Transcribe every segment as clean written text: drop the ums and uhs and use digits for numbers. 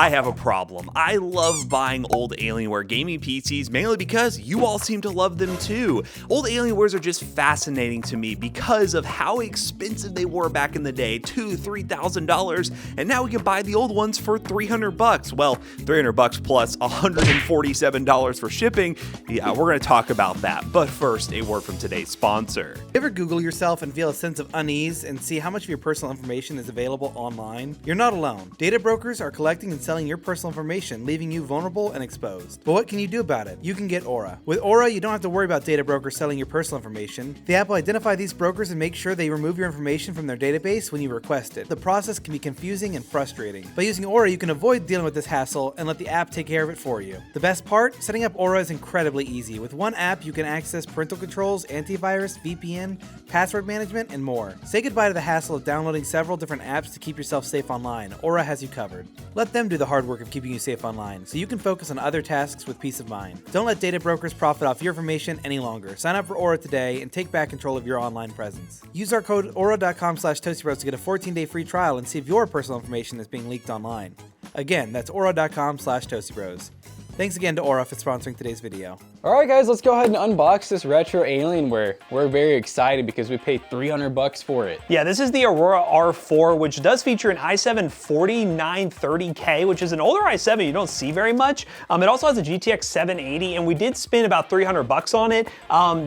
I have a problem. I love buying old Alienware gaming PCs mainly because you all seem to love them too. Old Alienwares are just fascinating to me because of how expensive they were back in the day, $2,000–$3,000, and now we can buy the old ones for $300. Well, $300 plus $147 for shipping. Yeah, we're gonna talk about that. But first, a word from today's sponsor. You ever Google yourself and feel a sense of unease and see how much of your personal information is available online? You're not alone. Data brokers are collecting and selling your personal information, leaving you vulnerable and exposed. But what can you do about it? You can get Aura. With Aura, you don't have to worry about data brokers selling your personal information. The app will identify these brokers and make sure they remove your information from their database when you request it. The process can be confusing and frustrating. By using Aura, you can avoid dealing with this hassle and let the app take care of it for you. The best part? Setting up Aura is incredibly easy. With one app, you can access parental controls, antivirus, VPN, password management, and more. Say goodbye to the hassle of downloading several different apps to keep yourself safe online. Aura has you covered. Let them do the hard work of keeping you safe online, so you can focus on other tasks with peace of mind. Don't let data brokers profit off your information any longer. Sign up for Aura today and take back control of your online presence. Use our code aura.com/ToastyBros to get a 14-day free trial and see if your personal information is being leaked online. Again, that's aura.com/ToastyBros. Thanks again to Aura for sponsoring today's video. All right, guys, let's go ahead and unbox this retro Alienware. We're very excited because we paid $300 for it. Yeah, this is the Aurora R4, which does feature an i7-4930K, which is an older i7 you don't see very much. It also has a GTX 780, and we did spend about $300 on it.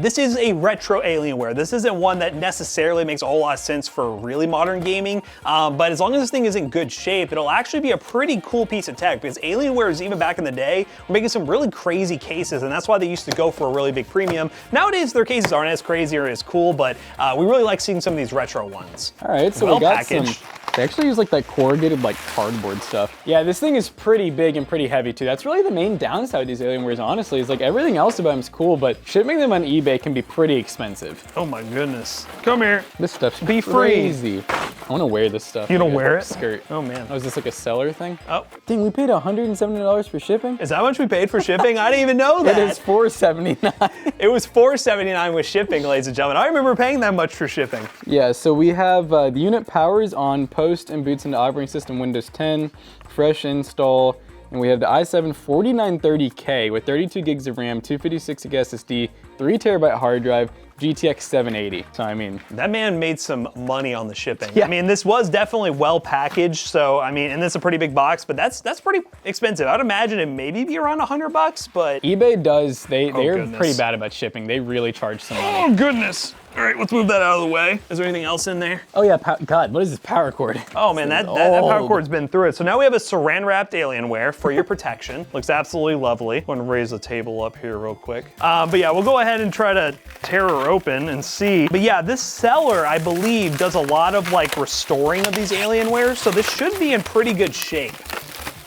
This is a retro Alienware. This isn't one that necessarily makes a whole lot of sense for really modern gaming, but as long as this thing is in good shape, it'll actually be a pretty cool piece of tech because Alienwares, even back in the day, were making some really crazy cases, and that's why they used to go for a really big premium. Nowadays, their cases aren't as crazy or as cool, but we really like seeing some of these retro ones. All right, so well we got packaged. they actually use like that corrugated like cardboard stuff. Yeah, this thing is pretty big and pretty heavy too. That's really the main downside of these Alienwares, honestly, is like everything else about them is cool, but shipping them on eBay can be pretty expensive. Oh my goodness. Come here. This stuff's Be crazy. I want to wear this stuff. You don't wear it? Skirt. Oh man. Oh, is this like a seller thing? Oh. Dang, we paid $170 for shipping? Is that how much we paid for shipping? I didn't even know that. It is $479. It was $479 with shipping, ladies and gentlemen. I remember paying that much for shipping. Yeah, so we have the unit powers on post and boots into operating system Windows 10, fresh install, and we have the i7-4930K with 32 gigs of RAM, 256 gig SSD, 3 terabyte hard drive, GTX 780. So I mean, that man made some money on the shipping. Yeah. I mean, this was definitely well packaged. So I mean, and this is a pretty big box, but that's pretty expensive. I'd imagine it maybe be around $100, but eBay does, they're goodness. pretty bad about shipping. They really charge some money. Oh goodness. All right, let's move that out of the way. Is there anything else in there? Oh yeah, God, what is this power cord? Oh man, that power cord's been through it. So now we have a saran wrapped Alienware for your protection. Looks absolutely lovely. I'm gonna raise the table up here real quick. But yeah, we'll go ahead and try to tear her open and see. But yeah, this seller, I believe, does a lot of like restoring of these Alienwares. So this should be in pretty good shape.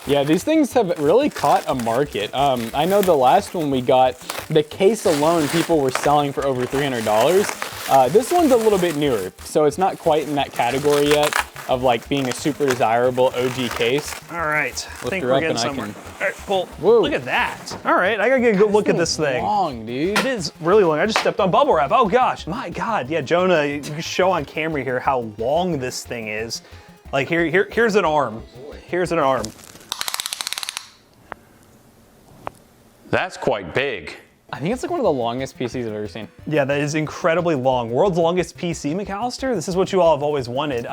Yeah, these things have really caught a market. I know the last one we got, the case alone, people were selling for over $300. This one's a little bit newer, so it's not quite in that category yet of like being a super desirable OG case. All right, I think her we're up getting and I somewhere. can- All right, pull. Whoa. Look at that. All right, I gotta get a good look at this thing. Long, dude. It is really long. I just stepped on bubble wrap. Oh gosh, my God. Yeah, Jonah, you can show on camera here how long this thing is. Like here's an arm. Here's an arm. That's quite big. I think it's like one of the longest PCs I've ever seen. Yeah, that is incredibly long. World's longest PC, McAllister. This is what you all have always wanted.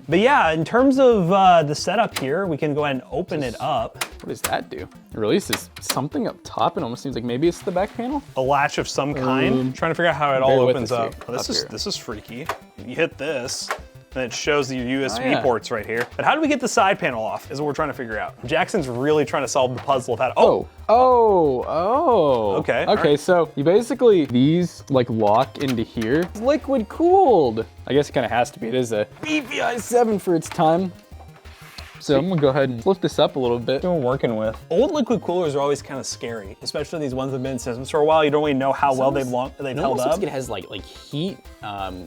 But yeah, in terms of the setup here, we can go ahead and open it up. What does that do? It releases something up top. It almost seems like maybe it's the back panel. A latch of some kind. Trying to figure out how it all bear with opens us up. here. Oh, Up here. this is freaky. You hit this, and it shows your USB Oh, yeah. ports right here. But how do we get the side panel off is what we're trying to figure out. Jackson's really trying to solve the puzzle of how to, Okay, all Okay, right. so you basically, these like lock into here. It's liquid cooled. I guess it kind of has to be. It is a beefy i7 for its time. So I'm gonna go ahead and lift this up a little bit. What we're working with. Old liquid coolers are always kind of scary, especially these ones that have been in systems for a while. You don't really know how well they've held Looks up. like it has like heat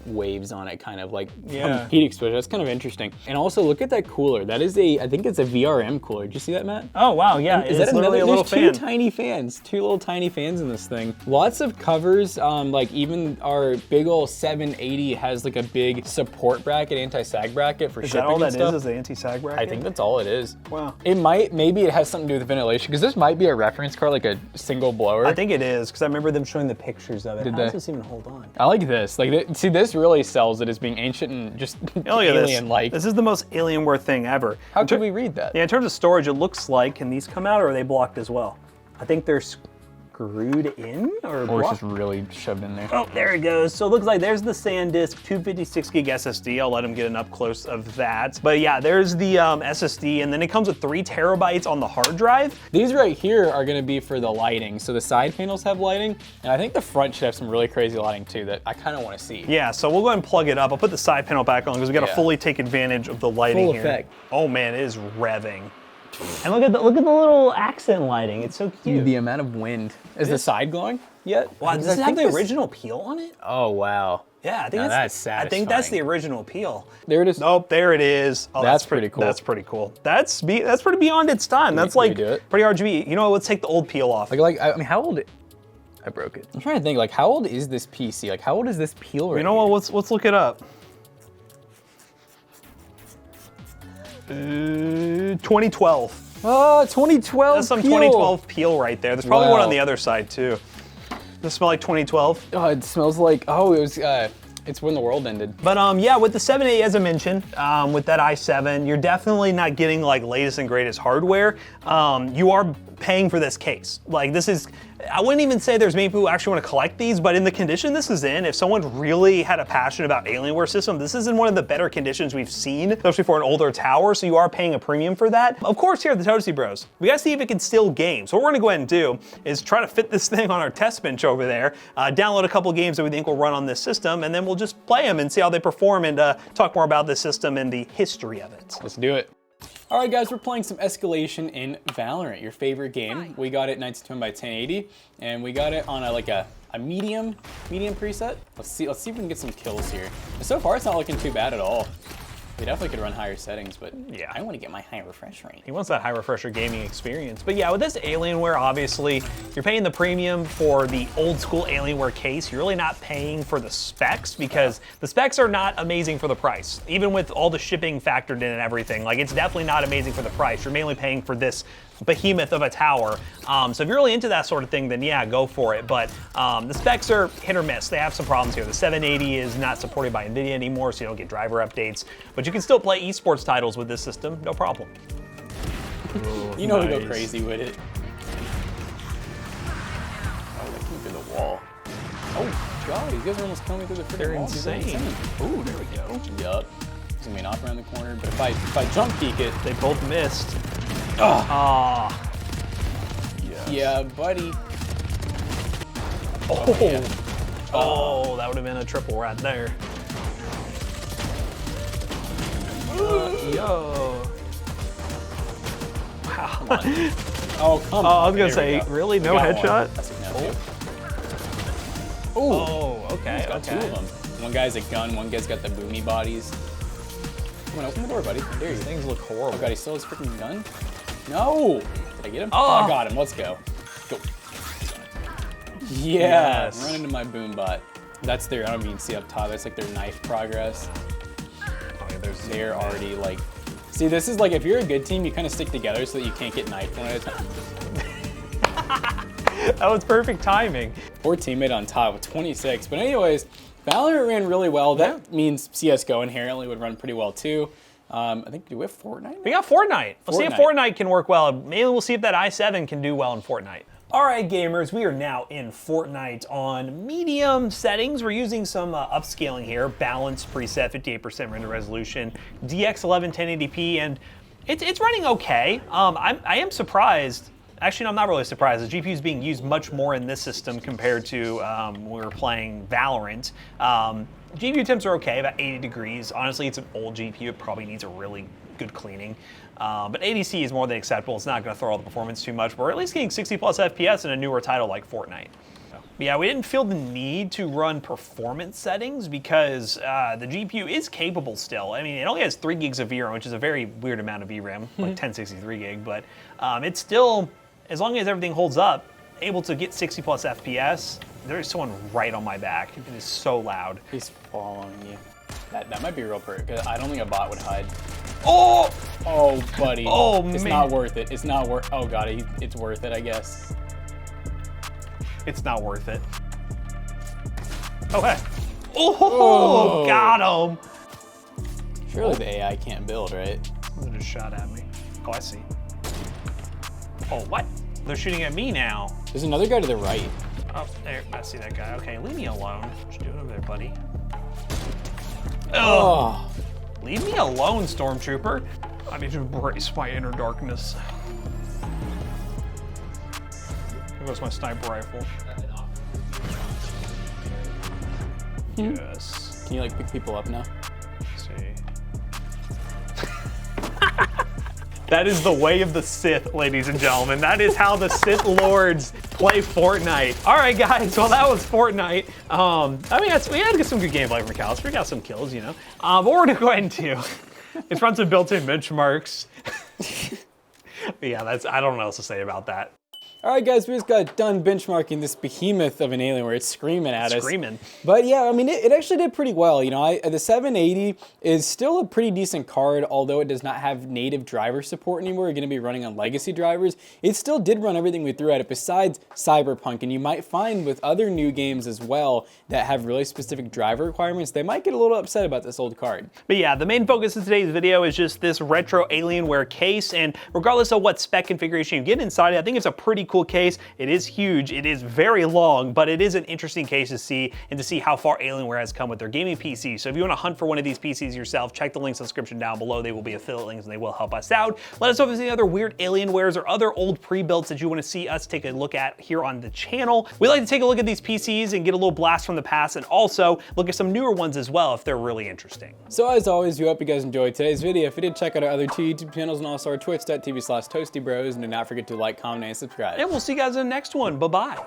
waves on it, kind of like Yeah. from heat exposure. That's kind of interesting. And also look at that cooler. That is I think it's a VRM cooler. Did you see that, Matt? Oh wow, yeah, Is it's that literally a another? little There's fan. two tiny fans, two little tiny fans in this thing. Lots of covers, like even our big ol' 780 has like a big support bracket, anti-sag bracket for Is shipping that all and that stuff. is the anti-sag bracket? I think think that's all it is. Wow. Maybe it has something to do with ventilation, because this might be a reference card, like a single blower. I think it is, because I remember them showing the pictures of it. Did How they? does this even hold on? I like this. Like, see, this really sells it as being ancient and just Look at this. alien-like. This is the most Alienware thing ever. How could we read that? Yeah, in terms of storage, it looks like, can these come out or are they blocked as well? I think they're screwed in or Or it's blocked. just really shoved in there. Oh, there it goes. So it looks like there's the SanDisk 256 gig SSD. I'll let him get an up close of that. But yeah, there's the SSD, and then it comes with 3 terabytes on the hard drive. These right here are gonna be for the lighting. So the side panels have lighting, and I think the front should have some really crazy lighting too that I kind of want to see. Yeah, so we'll go ahead and plug it up. I'll put the side panel back on because we got to Yeah. fully take advantage of the lighting Full here. effect. Oh man, it is revving. And look at the little accent lighting. It's so cute. Dude, the amount of wind. Is the side glowing yet? Wow, does I it have think the this- original peel on it? Oh, wow. Yeah, I think Now that's that's I think that's the satisfying. original peel. There it is. Nope, there it is. Oh, That's pretty cool. That's pretty cool. That's pretty beyond its time. That's can we like do it? pretty RGB. You know what? Let's take the old peel off. I mean, how old? I broke it. I'm trying to think, like, how old is this PC? Like, how old is this peel right You know what? Let's look it up. 2012. Oh, 2012 That's some peel. 2012 peel right there. There's probably one Wow. on the other side too. Does it smell like 2012? Oh, it smells like, oh, it was, it's when the world ended. But yeah, with the 780, as I mentioned, with that i7, you're definitely not getting like latest and greatest hardware. You are paying for this case. Like this is, I wouldn't even say there's many people who actually want to collect these, but in the condition this is in, if someone really had a passion about Alienware system, this is in one of the better conditions we've seen, especially for an older tower, so you are paying a premium for that. Of course, here at the Toasty Bros, we gotta see if it can still game. So what we're gonna go ahead and do is try to fit this thing on our test bench over there, download a couple games that we think will run on this system, and then we'll just play them and see how they perform and talk more about this system and the history of it. Let's do it. All right, guys, we're playing some escalation in Valorant, your favorite game. We got it 1920 by 1080, and we got it on a medium preset. Let's see if we can get some kills here. But so far, it's not looking too bad at all. We definitely could run higher settings, but Yeah. I want to get my high refresh rate. He wants that high refresher gaming experience. But yeah, with this Alienware, obviously, you're paying the premium for the old school Alienware case. You're really not paying for the specs because the specs are not amazing for the price. Even with all the shipping factored in and everything, like it's definitely not amazing for the price. You're mainly paying for this behemoth of a tower. So if you're really into that sort of thing, then yeah, go for it. But the specs are hit or miss. They have some problems here. The 780 is not supported by NVIDIA anymore, so you don't get driver updates. But you can still play esports titles with this system, no problem. You know to go Nice. crazy with it. Oh, that came through the wall. Oh, God, you guys are almost coming through the freaking They're wall. These are insane. Ooh, there we go. Yup. There's gonna be an op around the corner, but if I jump peek it, They both missed. Ah. yeah, buddy. Oh. Yeah. Oh, that would have been a triple right there. Yo. Wow. Oh, come on. I was gonna There we say, go. really? No Got one. headshot? That's enough. Oh, okay. He's got two of them. One guy's a gun, one guy's got the boomy bodies. Come on, open the door, buddy. There you These go. things look horrible. Oh god, he still has a freaking gun? No! Did I get him? Oh. I got him. Let's go. Go. Yeah! Yes. Run into my boom bot. That's their, I don't even see up top, that's like their knife progress. Oh, yeah, there's They're already like, see, this is like, if you're a good team, you kind of stick together so that you can't get knifed one at a time. That was perfect timing. Poor teammate on top with 26. But anyways, Valorant ran really well. That means CSGO inherently would run pretty well too. I think, do we have Fortnite? We got Fortnite. Let's see if Fortnite. Fortnite can work well. Maybe we'll see if that i7 can do well in Fortnite. All right, gamers, we are now in Fortnite on medium settings. We're using some upscaling here. Balance preset, 58% render resolution, DX11 1080p, and it's running okay. I am surprised. Actually, no, I'm not really surprised. The GPU is being used much more in this system compared to when we were playing Valorant. GPU temps are okay, about 80 degrees. Honestly, it's an old GPU. It probably needs a really good cleaning. But ADC is more than acceptable. It's not going to throw all the performance too much. But we're at least getting 60 plus FPS in a newer title like Fortnite. But yeah, we didn't feel the need to run performance settings because the GPU is capable still. I mean, it only has 3 gigs of VRAM, which is a very weird amount of VRAM, like 1063 gig. But it's still, as long as everything holds up, able to get 60 plus FPS. There is someone right on my back. It is so loud. He's following you. That might be real perk. I don't think a bot would hide. Oh! Oh, buddy. Oh, it's man. not worth it. It's not worth. Oh god, it's worth it, I guess. It's not worth it. Oh, hey. Oh, got him. Surely the AI can't build, right? Someone just shot at me. Oh, I see. Oh, what? They're shooting at me now. There's another guy to the right. Oh, there, I see that guy. Okay, leave me alone. What you doing over there, buddy? Ugh. Oh, Leave me alone, Stormtrooper. I need to embrace my inner darkness. There goes my sniper rifle. Yes. can you like pick people up now? Let's see. That is the way of the Sith, ladies and gentlemen. That is how the Sith Lords play Fortnite. All right, guys, well, that was Fortnite. I mean, we had some good gameplay from McAllister. We got some kills, you know. But what we're gonna go ahead and do is run some built-in benchmarks. But yeah, I don't know what else to say about that. All right, guys, we just got done benchmarking this behemoth of an Alienware. It's screaming at us. Screaming. But yeah, I mean, it actually did pretty well. You know, the 780 is still a pretty decent card, although it does not have native driver support anymore. You're going to be running on legacy drivers. It still did run everything we threw at it besides Cyberpunk, and you might find with other new games as well that have really specific driver requirements, they might get a little upset about this old card. But yeah, the main focus of today's video is just this retro Alienware case, and regardless of what spec configuration you get inside it, I think it's a pretty cool case. It is huge, it is very long, but it is an interesting case to see and to see how far Alienware has come with their gaming PC. So if you want to hunt for one of these PCs yourself, check the links in the description down below. They will be affiliate links and they will help us out. Let us know if there's any other weird Alienwares or other old pre-builds that you want to see us take a look at here on the channel. We like to take a look at these PCs and get a little blast from the past, and also look at some newer ones as well if they're really interesting. So as always, we hope you guys enjoyed today's video. If you did, check out our other two YouTube channels and also our twitch.tv/toastybros, and do not forget to like, comment, and subscribe. And we'll see you guys in the next one. Bye-bye.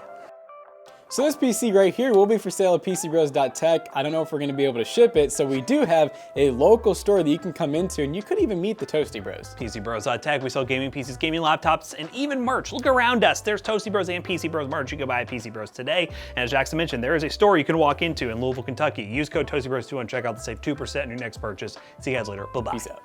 So this PC right here will be for sale at PCBros.tech. I don't know if we're going to be able to ship it, so we do have a local store that you can come into, and you could even meet the Toasty Bros. PCBros.tech, we sell gaming PCs, gaming laptops, and even merch. Look around us. There's Toasty Bros and PC Bros merch. You can buy at PC Bros today. And as Jackson mentioned, there is a store you can walk into in Louisville, Kentucky. Use code ToastyBros2 and check out to save 2% on your next purchase. See you guys later. Bye-bye. Peace out.